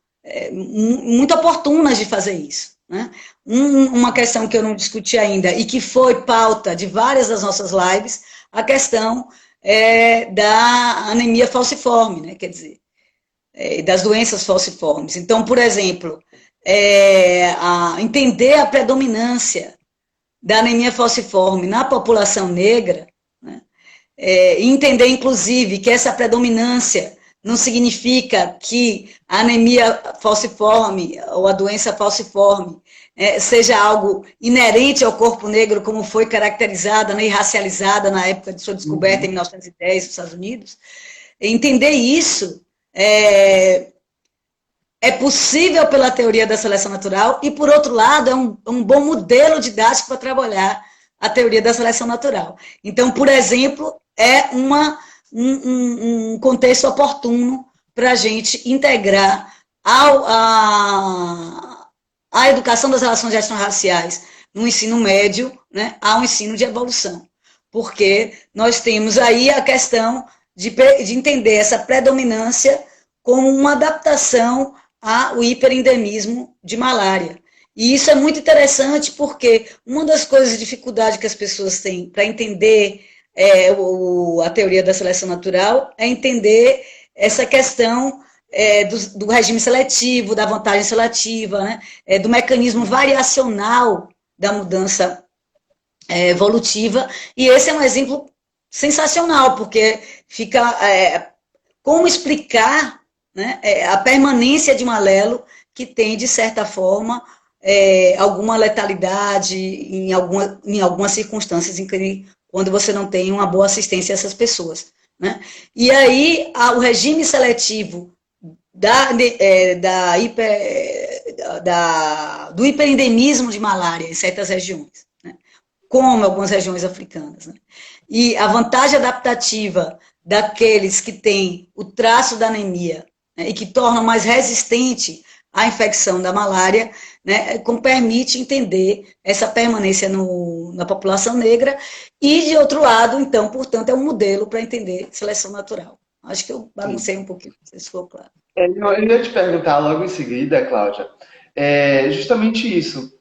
muito oportunas de fazer isso. Né? Uma questão que eu não discuti ainda e que foi pauta de várias das nossas lives, a questão da anemia falciforme, né? Quer dizer, das doenças falciformes. Então, por exemplo, entender a predominância da anemia falciforme na população negra, né? Entender, inclusive, que essa predominância não significa que a anemia falciforme ou a doença falciforme seja algo inerente ao corpo negro, como foi caracterizada, né, e racializada na época de sua descoberta, em 1910, nos Estados Unidos. Entender isso é possível pela teoria da seleção natural e, por outro lado, é um bom modelo didático para trabalhar a teoria da seleção natural. Então, por exemplo, é um contexto oportuno para a gente integrar a educação das relações étnico-raciais no ensino médio, né, ao ensino de evolução. Porque nós temos aí a questão de entender essa predominância como uma adaptação ao hiperendemismo de malária. E isso é muito interessante porque uma das coisas de dificuldade que as pessoas têm para entender a teoria da seleção natural é entender essa questão do regime seletivo, da vantagem seletiva, né, do mecanismo variacional da mudança evolutiva. E esse é um exemplo sensacional, porque fica como explicar, né, a permanência de um alelo que tem, de certa forma, alguma letalidade em algumas circunstâncias em que, quando você não tem uma boa assistência a essas pessoas. Né? E aí, o regime seletivo do hiperendemismo de malária em certas regiões, né? Como algumas regiões africanas. Né? E a vantagem adaptativa daqueles que têm o traço da anemia, né, e que tornam mais resistente à infecção da malária, né, permite entender essa permanência na população negra e, de outro lado, então, portanto, é um modelo para entender seleção natural. Acho que eu baguncei um pouquinho, não sei se ficou claro. Eu ia te perguntar logo em seguida, Cláudia, justamente isso.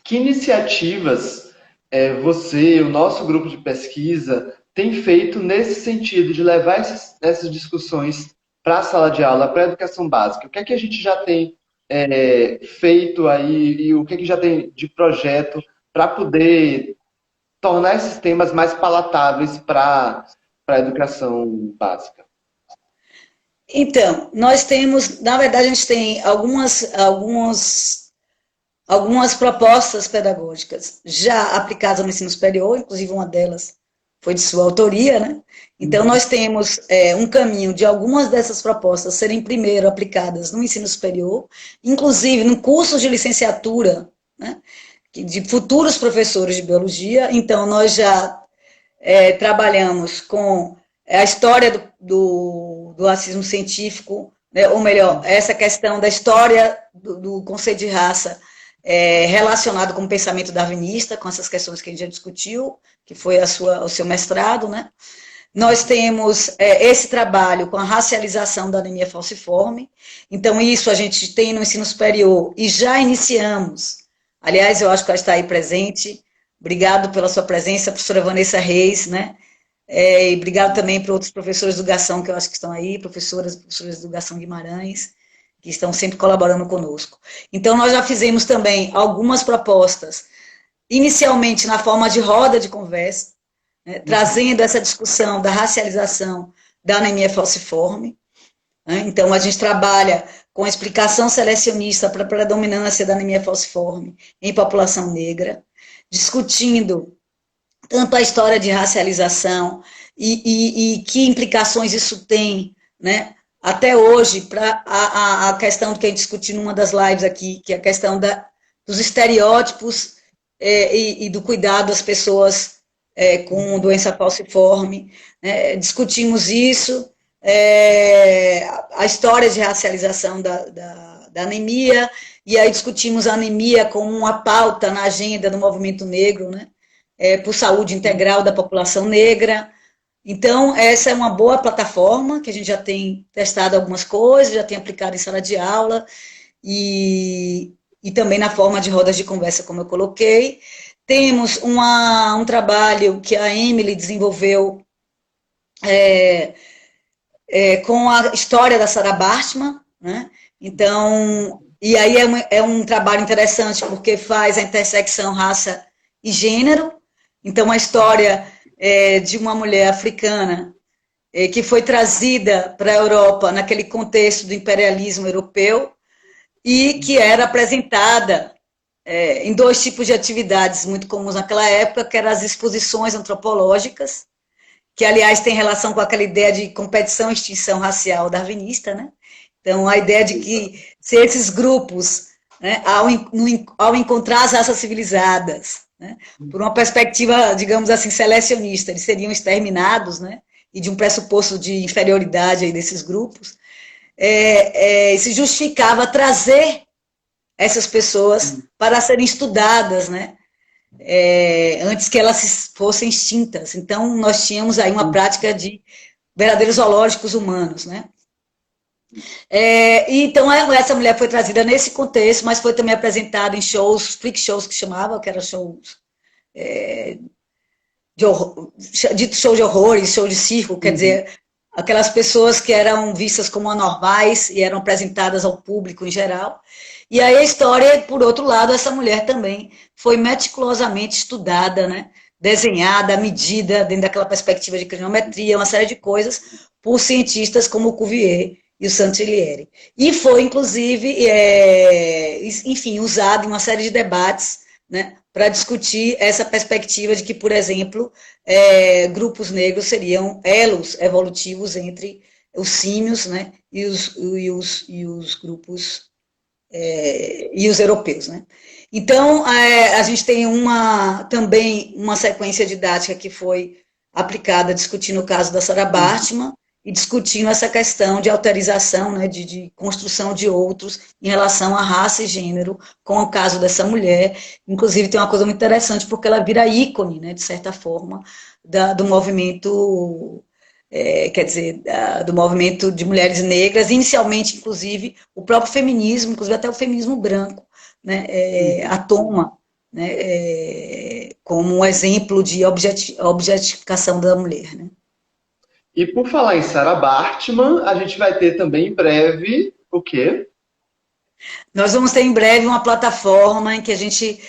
Que iniciativas você, o nosso grupo de pesquisa, tem feito nesse sentido de levar essas discussões para a sala de aula, para a educação básica? O que é que a gente já tem feito aí e o que é que já tem de projeto para poder tornar esses temas mais palatáveis para a educação básica? Então, nós temos, na verdade, a gente tem algumas propostas pedagógicas já aplicadas no ensino superior, inclusive uma delas foi de sua autoria, né? Então, nós temos um caminho de algumas dessas propostas serem primeiro aplicadas no ensino superior, inclusive no curso de licenciatura, né, de futuros professores de biologia. Então, nós já trabalhamos com a história do racismo científico, né, ou melhor, essa questão da história do conceito de raça relacionado com o pensamento darwinista, com essas questões que a gente já discutiu, que foi o seu mestrado, né? Nós temos esse trabalho com a racialização da anemia falciforme. Então, isso a gente tem no ensino superior e já iniciamos. Aliás, eu acho que ela está aí presente. Obrigado pela sua presença, professora Vanessa Reis, né? E obrigado também para outros professores de educação que eu acho que estão aí, professores de educação Guimarães, que estão sempre colaborando conosco. Então, nós já fizemos também algumas propostas, inicialmente na forma de roda de conversa, né, trazendo essa discussão da racialização da anemia falciforme. Né? Então, a gente trabalha com a explicação selecionista para a predominância da anemia falciforme em população negra, discutindo tanto a história de racialização e que implicações isso tem, né? Até hoje, para a questão que a gente discutiu numa das lives aqui, que é a questão dos estereótipos e do cuidado das pessoas com doença falciforme. Né? Discutimos isso, a história de racialização da anemia, e aí discutimos a anemia como uma pauta na agenda do movimento negro, né? Por saúde integral da população negra. Então, essa é uma boa plataforma, que a gente já tem testado algumas coisas, já tem aplicado em sala de aula, e também na forma de rodas de conversa, como eu coloquei. Temos um trabalho que a Emily desenvolveu com a história da Sarah Bartman, né? Então, e aí é um trabalho interessante, porque faz a intersecção raça e gênero. Então, a história de uma mulher africana que foi trazida para a Europa naquele contexto do imperialismo europeu e que era apresentada em dois tipos de atividades muito comuns naquela época, que eram as exposições antropológicas, que, aliás, tem relação com aquela ideia de competição e extinção racial darwinista, né? Então, a ideia de que se esses grupos, né, ao encontrar as raças civilizadas, né, por uma perspectiva, digamos assim, selecionista, eles seriam exterminados, né, e de um pressuposto de inferioridade aí desses grupos, se justificava trazer essas pessoas para serem estudadas, né, antes que elas fossem extintas. Então, nós tínhamos aí uma prática de verdadeiros zoológicos humanos, né. Então, essa mulher foi trazida nesse contexto, mas foi também apresentada em shows, freak shows que chamava, que eram shows dito show de horrores, show de circo, quer dizer, aquelas pessoas que eram vistas como anormais e eram apresentadas ao público em geral. E aí a história, por outro lado, essa mulher também foi meticulosamente estudada, né, desenhada, medida, dentro daquela perspectiva de crinometria, uma série de coisas, por cientistas como o Cuvier e o Santilieri. E foi, inclusive, enfim, usado em uma série de debates, né, para discutir essa perspectiva de que, por exemplo, grupos negros seriam elos evolutivos entre os símios, né, e os grupos e os europeus, né? Então, a gente tem também uma sequência didática que foi aplicada discutindo o caso da Sarah Bartman e discutindo essa questão de autorização, né, de construção de outros em relação à raça e gênero, com o caso dessa mulher. Inclusive, tem uma coisa muito interessante, porque ela vira ícone, né, de certa forma, do movimento, quer dizer, do movimento de mulheres negras, inicialmente, inclusive, o próprio feminismo, inclusive até o feminismo branco, né, a toma, né, como um exemplo de objetificação da mulher, né. E por falar em Sarah Bartman, a gente vai ter também em breve o quê? Nós vamos ter em breve uma plataforma em que a gente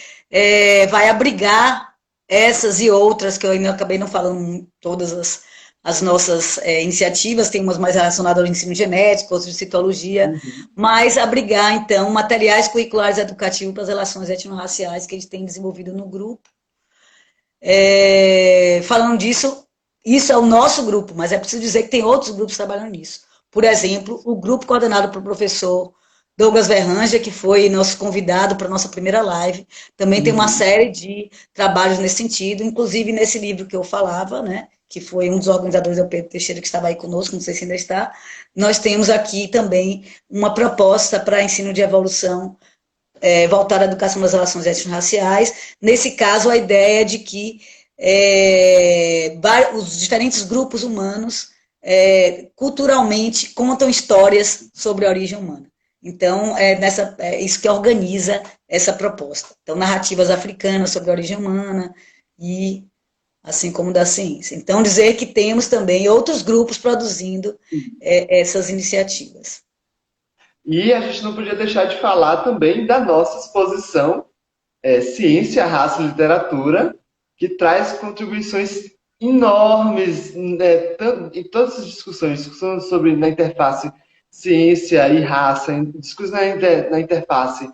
vai abrigar essas e outras, que eu ainda acabei não falando todas as nossas iniciativas, tem umas mais relacionadas ao ensino genético, outras de citologia, mas abrigar, então, materiais curriculares educativos para as relações etnorraciais que a gente tem desenvolvido no grupo. Falando disso, isso é o nosso grupo, mas é preciso dizer que tem outros grupos trabalhando nisso. Por exemplo, o grupo coordenado pelo professor Douglas Verranja, que foi nosso convidado para a nossa primeira live, também tem uma série de trabalhos nesse sentido, inclusive nesse livro que eu falava, né, que foi um dos organizadores, é o Pedro Teixeira, que estava aí conosco, não sei se ainda está. Nós temos aqui também uma proposta para ensino de evolução voltada à educação das relações étnico-raciais. Nesse caso, a ideia é de que os diferentes grupos humanos culturalmente contam histórias sobre a origem humana. Então, isso que organiza essa proposta. Então, narrativas africanas sobre a origem humana, e assim como da ciência. Então, dizer que temos também outros grupos produzindo essas iniciativas. E a gente não podia deixar de falar também da nossa exposição Ciência, Raça e Literatura, que traz contribuições enormes, né, em todas as discussões sobre na interface ciência e raça, discussões na interface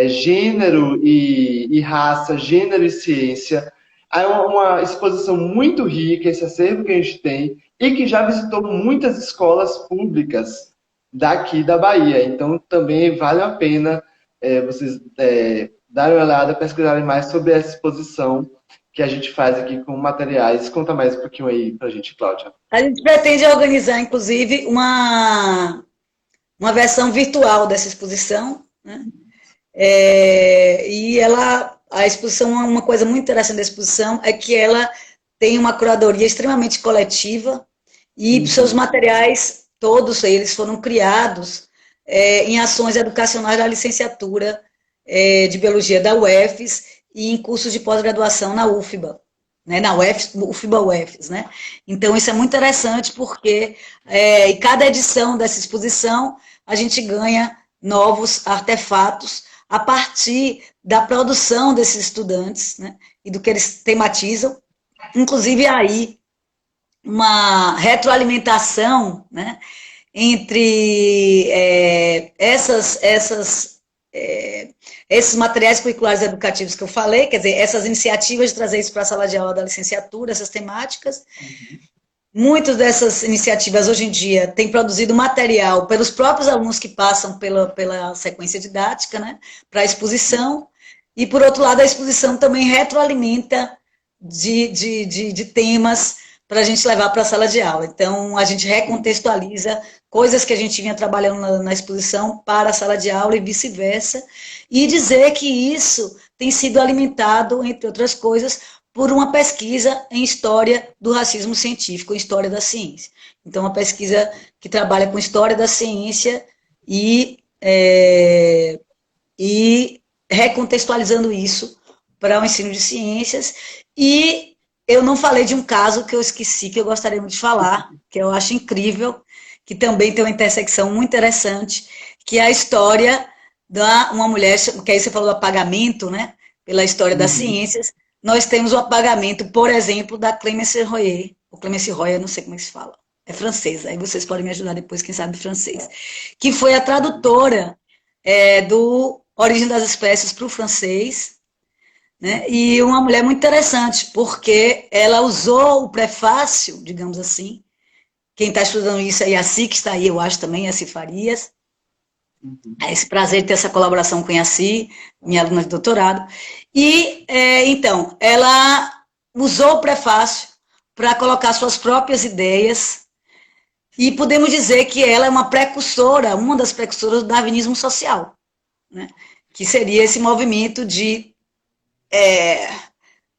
gênero e raça, gênero e ciência, é uma exposição muito rica, esse acervo que a gente tem, e que já visitou muitas escolas públicas daqui da Bahia. Então, também vale a pena vocês darem uma olhada, pesquisarem mais sobre essa exposição que a gente faz aqui com materiais. Conta mais um pouquinho aí pra gente, Cláudia. A gente pretende organizar, inclusive, uma versão virtual dessa exposição, né? E a exposição, uma coisa muito interessante da exposição é que ela tem uma curadoria extremamente coletiva e seus materiais, todos eles foram criados em ações educacionais da licenciatura de Biologia da UFES e em cursos de pós-graduação na UFBA, né, na UFBA-UFES, né? Então, isso é muito interessante porque em cada edição dessa exposição a gente ganha novos artefatos a partir da produção desses estudantes, né, e do que eles tematizam, inclusive aí uma retroalimentação, né, entre esses materiais curriculares educativos que eu falei, quer dizer, essas iniciativas de trazer isso para a sala de aula da licenciatura, essas temáticas. Muitas dessas iniciativas, hoje em dia, têm produzido material pelos próprios alunos que passam pela sequência didática, né, para a exposição, e, por outro lado, a exposição também retroalimenta de temas para a gente levar para a sala de aula. Então, a gente recontextualiza coisas que a gente vinha trabalhando na exposição para a sala de aula e vice-versa, e dizer que isso tem sido alimentado, entre outras coisas, por uma pesquisa em história do racismo científico, em história da ciência. Então, uma pesquisa que trabalha com história da ciência e recontextualizando isso para o ensino de ciências. E eu não falei de um caso que eu esqueci, que eu gostaria de falar, que eu acho incrível, que também tem uma intersecção muito interessante, que é a história da uma mulher, que aí você falou do apagamento, né, pela história das ciências. Nós temos o apagamento, por exemplo, da Clémence Royer, ou Clémence Royer, não sei como é que se fala, é francesa, aí vocês podem me ajudar depois, quem sabe francês, que foi a tradutora do Origem das Espécies para o francês, né? E uma mulher muito interessante, porque ela usou o prefácio, digamos assim, quem está estudando isso é a Yaci, que está aí, eu acho também, Yaci Farias. É esse prazer de ter essa colaboração com a Yaci, minha aluna de doutorado. E, então, ela usou o prefácio para colocar suas próprias ideias, e podemos dizer que ela é uma precursora, uma das precursoras do darwinismo social, né? Que seria esse movimento de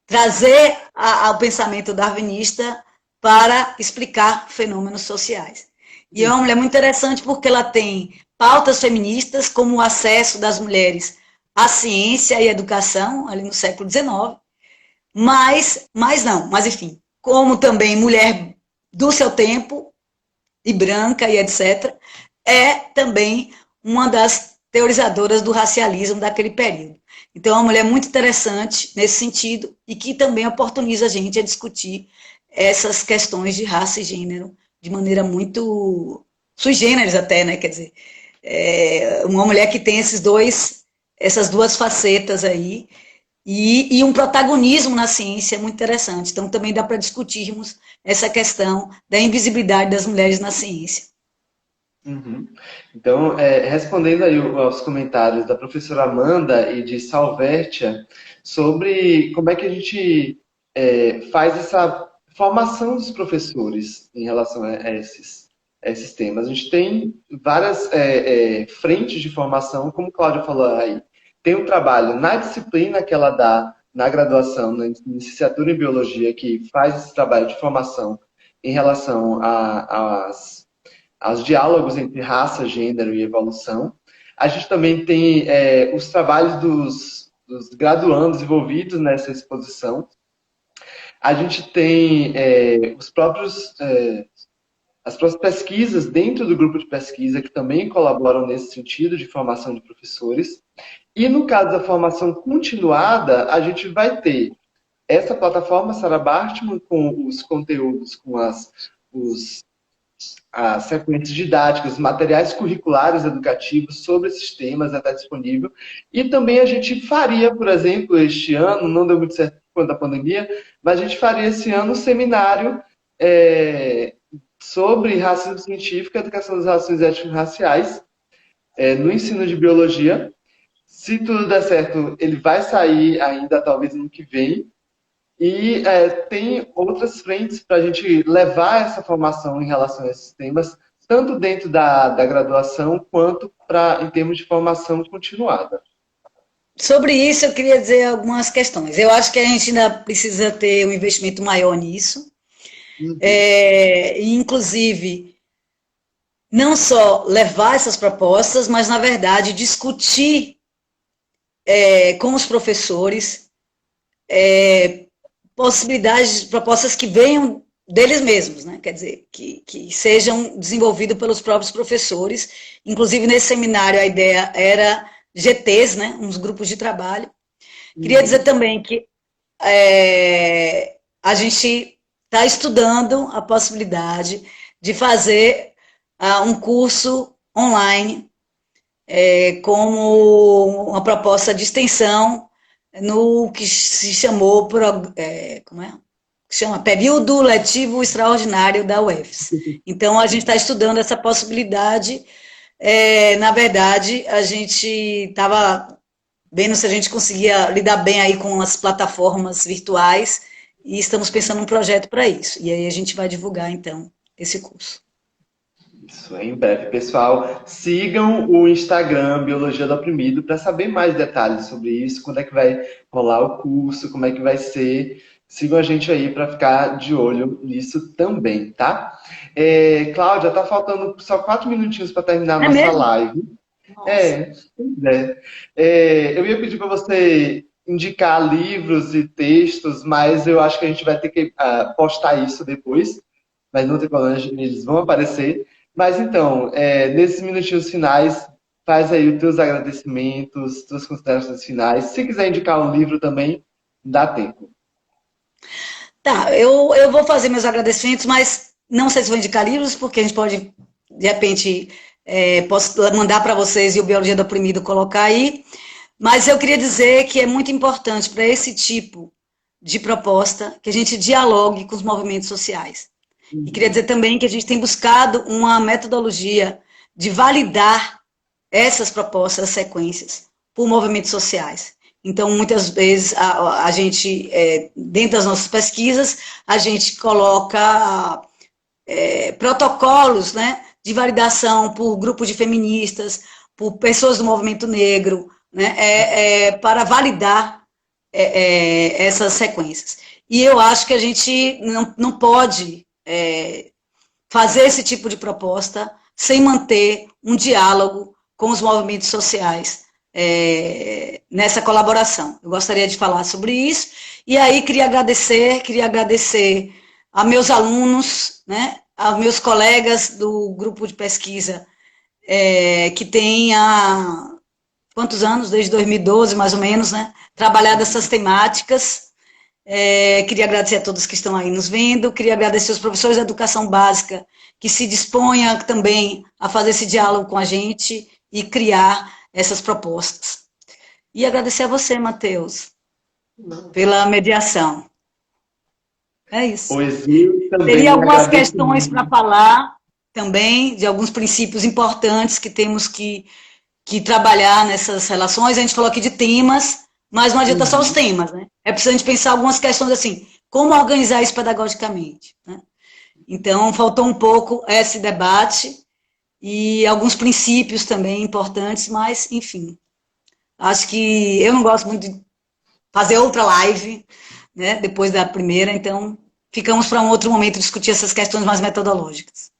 trazer ao pensamento darwinista para explicar fenômenos sociais. E é uma mulher muito interessante porque ela tem pautas feministas, como o acesso das mulheres à ciência e à educação, ali no século XIX, mas enfim, como também mulher do seu tempo, e branca e etc., é também uma das teorizadoras do racialismo daquele período. Então, é uma mulher muito interessante nesse sentido e que também oportuniza a gente a discutir essas questões de raça e gênero de maneira muito sui generis até, né? Quer dizer, uma mulher que tem essas duas facetas aí e um protagonismo na ciência muito interessante. Então, também dá para discutirmos essa questão da invisibilidade das mulheres na ciência. Então, respondendo aí aos comentários da professora Amanda e de Salvétia sobre como é que a gente faz essa formação dos professores em relação a esses temas. A gente tem várias frentes de formação, como Cláudia falou aí. Tem um trabalho na disciplina que ela dá na graduação, na licenciatura em Biologia, que faz esse trabalho de formação em relação aos diálogos entre raça, gênero e evolução. A gente também tem os trabalhos dos graduandos envolvidos nessa exposição. A gente tem as próprias pesquisas dentro do grupo de pesquisa que também colaboram nesse sentido de formação de professores. E no caso da formação continuada, a gente vai ter essa plataforma Sarah Bartman com os conteúdos, com os as sequências didáticas, os materiais curriculares educativos sobre esses temas, está disponível. E também a gente faria, por exemplo, este ano, não deu muito certo por conta da pandemia, mas a gente faria esse ano um seminário sobre racismo científico e educação das relações étnico-raciais no ensino de biologia. Se tudo der certo, ele vai sair ainda, talvez, no ano que vem. E tem outras frentes para a gente levar essa formação em relação a esses temas, tanto dentro da graduação, quanto em termos de formação continuada. Sobre isso, eu queria dizer algumas questões. Eu acho que a gente ainda precisa ter um investimento maior nisso. Inclusive, não só levar essas propostas, mas, na verdade, discutir com os professores possibilidades, propostas que venham deles mesmos, né? Quer dizer, que sejam desenvolvidas pelos próprios professores. Inclusive, nesse seminário, a ideia era GTs, né? Uns grupos de trabalho. Queria dizer também que a gente está estudando a possibilidade de fazer um curso online como uma proposta de extensão no que se chamou chama Período Letivo Extraordinário da UFES. Então, a gente está estudando essa possibilidade. Na verdade, a gente estava vendo se a gente conseguia lidar bem aí com as plataformas virtuais e estamos pensando num projeto para isso. E aí a gente vai divulgar, então, esse curso. Isso, em breve, pessoal. Sigam o Instagram Biologia do Oprimido para saber mais detalhes sobre isso, quando é que vai rolar o curso, como é que vai ser. Sigam a gente aí para ficar de olho nisso também, tá? Cláudia, tá faltando só 4 minutinhos para terminar a nossa live. Eu ia pedir para você indicar livros e textos, mas eu acho que a gente vai ter que postar isso depois. Mas não tem problema, eles vão aparecer. Mas então, nesses minutinhos finais, faz aí os teus agradecimentos, tuas considerações finais. Se quiser indicar um livro também, dá tempo. Tá, eu vou fazer meus agradecimentos, mas não sei se vou indicar livros, porque a gente pode, de repente, posso mandar para vocês e o Biologia do Oprimido colocar aí. Mas eu queria dizer que é muito importante para esse tipo de proposta que a gente dialogue com os movimentos sociais. E queria dizer também que a gente tem buscado uma metodologia de validar essas propostas, as sequências, por movimentos sociais. Então, muitas vezes, a gente, dentro das nossas pesquisas, a gente coloca protocolos, né, de validação por grupos de feministas, por pessoas do movimento negro, né, para validar essas sequências. E eu acho que a gente não pode fazer esse tipo de proposta sem manter um diálogo com os movimentos sociais nessa colaboração. Eu gostaria de falar sobre isso, e aí queria agradecer a meus alunos, né, aos meus colegas do grupo de pesquisa, que tem há quantos anos? Desde 2012, mais ou menos, né, trabalhado essas temáticas. Queria agradecer a todos que estão aí nos vendo, queria agradecer os professores da educação básica que se dispõem também a fazer esse diálogo com a gente e criar essas propostas. E agradecer a você, Matheus, pela mediação. É isso. Teria algumas questões para falar também, de alguns princípios importantes que temos que trabalhar nessas relações. A gente falou aqui de temas, mas não adianta só os temas, né? É preciso a gente pensar algumas questões assim, como organizar isso pedagogicamente, né? Então, faltou um pouco esse debate e alguns princípios também importantes, mas, enfim, acho que eu não gosto muito de fazer outra live, né, depois da primeira, então ficamos para um outro momento discutir essas questões mais metodológicas.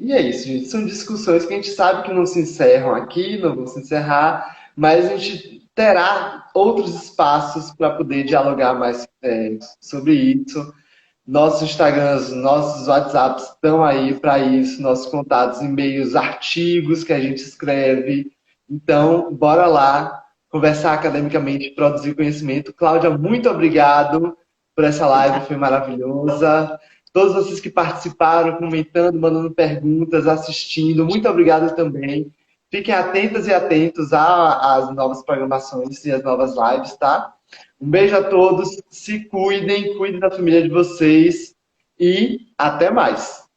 E é isso, gente. São discussões que a gente sabe que não se encerram aqui, não vão se encerrar, mas a gente terá outros espaços para poder dialogar mais sobre isso. Nossos Instagrams, nossos WhatsApps estão aí para isso, nossos contatos, e-mails, artigos que a gente escreve. Então, bora lá conversar academicamente, produzir conhecimento. Cláudia, muito obrigado por essa live, foi maravilhosa. Todos vocês que participaram, comentando, mandando perguntas, assistindo, muito obrigado também. Fiquem atentas e atentos às novas programações e às novas lives, tá? Um beijo a todos, se cuidem, cuidem da família de vocês e até mais.